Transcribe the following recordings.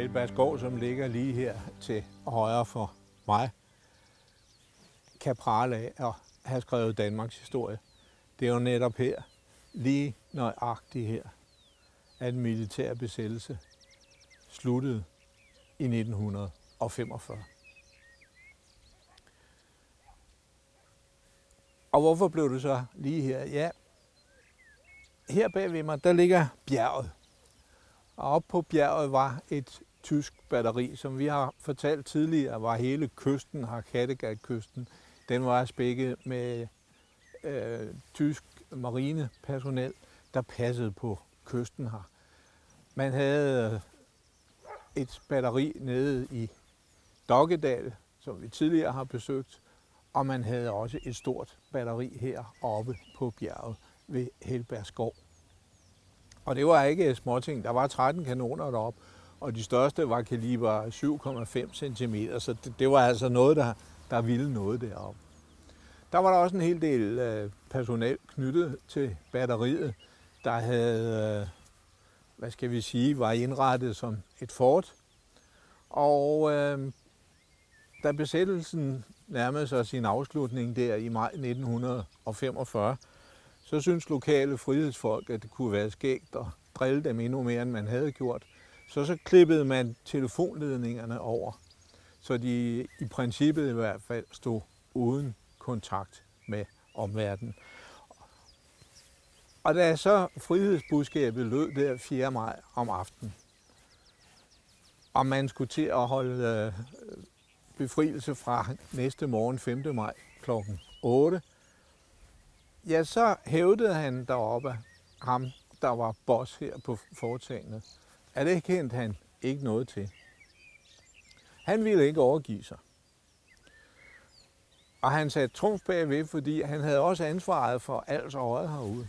Helbergsgård, som ligger lige her til højre for mig, kan prale af at have skrevet Danmarks historie. Det er jo netop her, lige nøjagtigt her, at den militære besættelse sluttede i 1945. Og hvorfor blev det så lige her? Ja, her bag ved mig, der ligger bjerget. Og oppe på bjerget var et tysk batteri, som vi har fortalt tidligere, var hele kysten her, Kattegat-kysten. Den var spækket med tysk marinepersonel, der passede på kysten her. Man havde et batteri nede i Dokkedal, som vi tidligere har besøgt, og man havde også et stort batteri her oppe på bjerget ved Helbergsgård. Og det var ikke småting. Der var 13 kanoner deroppe, og de største var kaliber 7,5 cm, så det var altså noget, der ville noget deroppe. Der var der også en hel del personel knyttet til batteriet, der havde, hvad skal vi sige, var indrettet som et fort. Og da besættelsen nærmede sig sin afslutning der i maj 1945, så synes lokale frihedsfolk, at det kunne være skægt at drille dem endnu mere, end man havde gjort. Så klippede man telefonledningerne over, så de i princippet i hvert fald stod uden kontakt med omverdenen. Og da så frihedsbudskabet lød der 4. maj om aftenen, og man skulle til at holde befrielse fra næste morgen 5. maj kl. 8, ja, så hævdede han deroppe, ham der var boss her på foretagendet, at det kendte han ikke noget til. Han ville ikke overgive sig. Og han satte trumf bagved, fordi han havde også ansvaret for Als og Odde herude.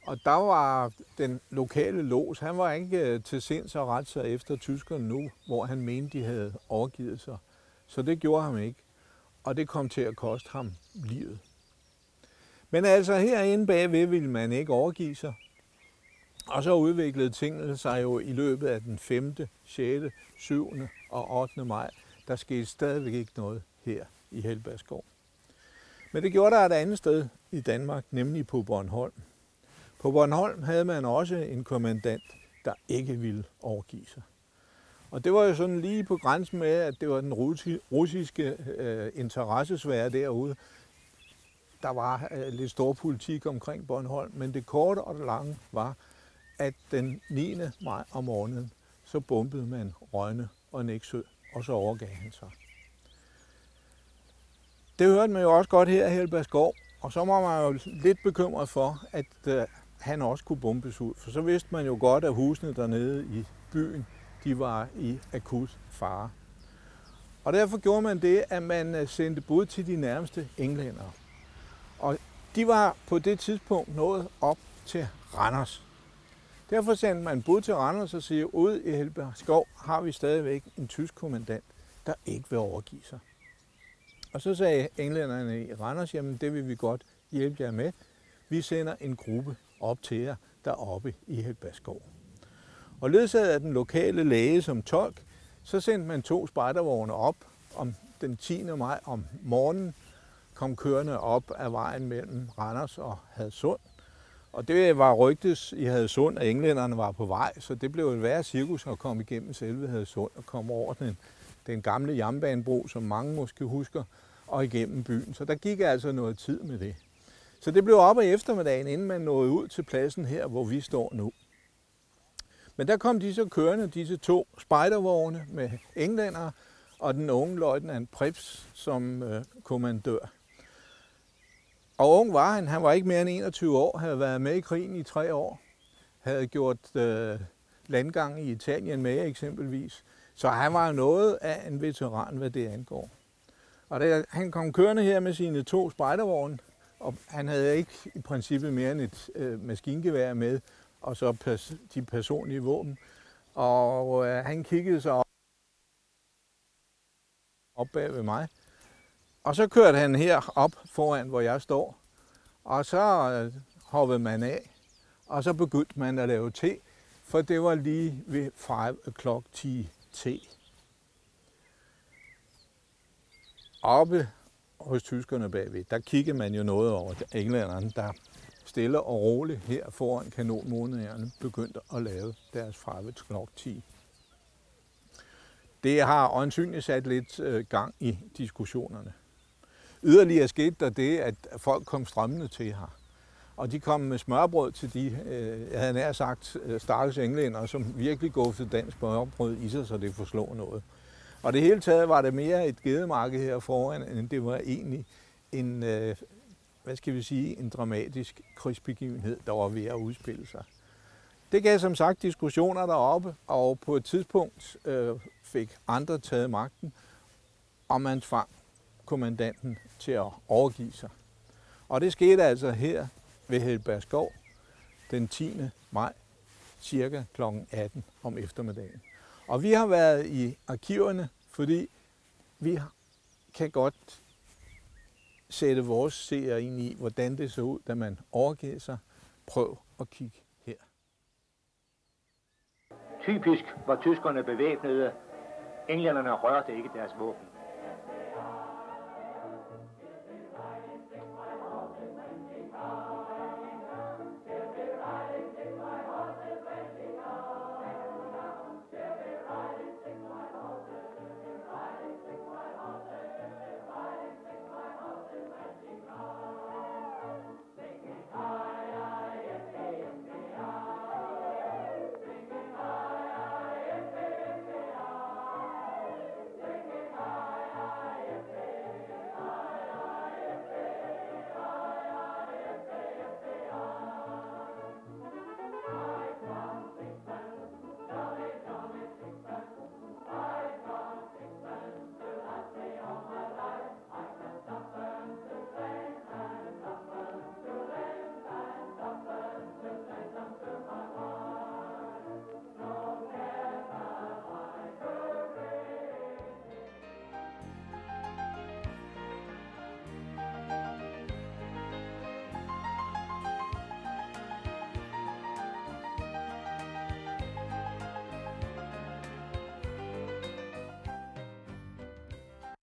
Og der var den lokale lods, han var ikke til sinds at rette sig efter tyskerne nu, hvor han mente, de havde overgivet sig. Så det gjorde ham ikke, og det kom til at koste ham livet. Men altså herinde bagved ville man ikke overgive sig. Og så udviklede tingene sig jo i løbet af den 5., 6., 7. og 8. maj. Der skete stadigvæk ikke noget her i Helbergsgård. Men det gjorde der et andet sted i Danmark, nemlig på Bornholm. På Bornholm havde man også en kommandant, der ikke ville overgive sig. Og det var jo sådan lige på grænsen med, at det var den russiske interessesfære derude. Der var lidt stor politik omkring Bornholm, men det korte og det lange var, at den 9. maj om morgenen, så bombede man Rønne og Nexø, og så overgav han sig. Det hørte man jo også godt her i Helbergsgård, og så var man jo lidt bekymret for, at han også kunne bombes ud. For så vidste man jo godt, at husene dernede i byen, de var i akut fare. Og derfor gjorde man det, at man sendte bud til de nærmeste englændere. Og de var på det tidspunkt nået op til Randers. Derfor sendte man bud til Randers og siger, ude i Helbergsgård har vi stadigvæk en tysk kommandant, der ikke vil overgive sig. Og så sagde englænderne i Randers, jamen det vil vi godt hjælpe jer med. Vi sender en gruppe op til jer deroppe i Helbergsgård. Og ledsaget af den lokale læge som tolk, så sendte man 2 spejdervogne op om den 10. maj om morgenen, kom kørende op ad vejen mellem Randers og Hadsund. Og det var rygtes i Hadsund, at englænderne var på vej, så det blev et værre cirkus at komme igennem selve Hadsund og komme over den gamle jernbanebro, som mange måske husker, og igennem byen. Så der gik altså noget tid med det. Så det blev op ad eftermiddagen, inden man nåede ud til pladsen her, hvor vi står nu. Men der kom de så kørende, disse 2 spejdervogne med englændere og den unge løjtnant Preps som kommandør. Og ung var han. Han var ikke mere end 21 år, havde været med i krigen i 3 år, havde gjort landgang i Italien med eksempelvis. Så han var noget af en veteran, hvad det angår. Og da han kom kørende her med sine 2 spejdervogne, og han havde ikke i princippet mere end et maskingevær med, og så de personlige våben. Og han kiggede sig op bag ved mig. Og så kørte han her op foran, hvor jeg står. Og så hoppede man af, og så begyndte man at lave te, for det var lige ved 5 o'clock tea T. Oppe hos tyskerne bagved, der kiggede man jo noget over englænderne, der stille og roligt her foran kanonmonerne begyndte at lave deres Private Glock 10. Det har øjensynligt sat lidt gang i diskussionerne. Yderligere skete der det, at folk kom strømmende til her. Og de kom med smørbrød til de, jeg havde nær sagt, stakkels englændere, som virkelig guffede dansk smørbrød i sig, så det forslog noget. Og det hele taget var det mere et gedemarked her foran, end det var egentlig en, en dramatisk krigsbegivenhed, der var ved at udspille sig. Det gav som sagt diskussioner deroppe, og på et tidspunkt fik andre taget magten, og man tvang kommandanten til at overgive sig. Og det skete altså her ved Helbergskov den 10. maj, cirka kl. 18 om eftermiddagen. Og vi har været i arkiverne, fordi vi kan godt sætte vores seere ind i, hvordan det så ud, da man overgav sig. Prøv at kigge her. Typisk var tyskerne bevæbnede. Englænderne rørte ikke deres våben.